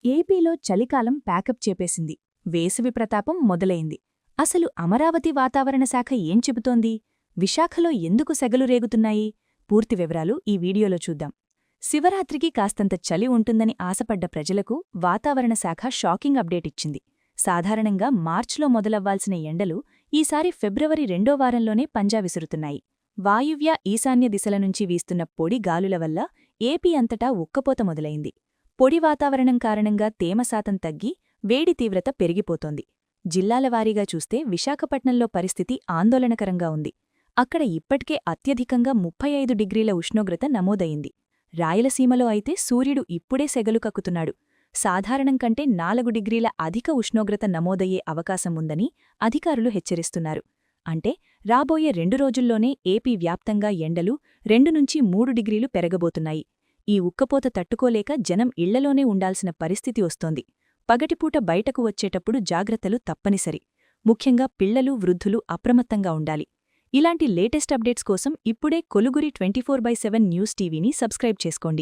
ఏపీలో చలికాలం ప్యాకప్ చేపేసింది. వేసవి ప్రతాపం మొదలైంది. అసలు అమరావతి వాతావరణ శాఖ ఏం చెబుతోంది? విశాఖలో ఎందుకు సెగలు రేగుతున్నాయి? పూర్తి వివరాలు ఈ వీడియోలో చూద్దాం. శివరాత్రికి కాస్తంత చలి ఉంటుందని ఆశపడ్డ ప్రజలకు వాతావరణ శాఖ షాకింగ్ అప్డేట్ ఇచ్చింది. సాధారణంగా మార్చ్లో మొదలవ్వాల్సిన ఎండలు ఈసారి ఫిబ్రవరి 2వ వారంలోనే పంజా విసురుతున్నాయి. వాయువ్య ఈశాన్య దిశల నుంచి వీస్తున్న పొడి గాలుల వల్ల ఏపీ అంతటా ఉక్కపోత మొదలైంది. పొడి వాతావరణం కారణంగా తేమ శాతం తగ్గి వేడి తీవ్రత పెరిగిపోతోంది. జిల్లాల వారీగా చూస్తే విశాఖపట్నంలో పరిస్థితి ఆందోళనకరంగా ఉంది. అక్కడ ఇప్పటికే అత్యధికంగా 35 డిగ్రీల ఉష్ణోగ్రత నమోదయింది. రాయలసీమలో అయితే సూర్యుడు ఇప్పుడే సెగలు కక్కుతున్నాడు. సాధారణం కంటే 4 డిగ్రీల అధిక ఉష్ణోగ్రత నమోదయ్యే అవకాశముందని అధికారులు హెచ్చరిస్తున్నారు. అంటే రాబోయే 2 రోజుల్లోనే ఏపీ వ్యాప్తంగా ఎండలు 2-3 డిగ్రీలు పెరగబోతున్నాయి. ఈ ఉక్కపోత తట్టుకోలేక జనం ఇళ్లలోనే ఉండాల్సిన పరిస్థితి వస్తోంది. పగటిపూట బయటకు వచ్చేటప్పుడు జాగ్రత్తలు తప్పనిసరి. ముఖ్యంగా పిల్లలు, వృద్ధులు అప్రమత్తంగా ఉండాలి. ఇలాంటి లేటెస్ట్ అప్డేట్స్ కోసం ఇప్పుడే కొలుగురి 24/7 న్యూస్ టీవీని సబ్స్క్రైబ్ చేసుకోండి.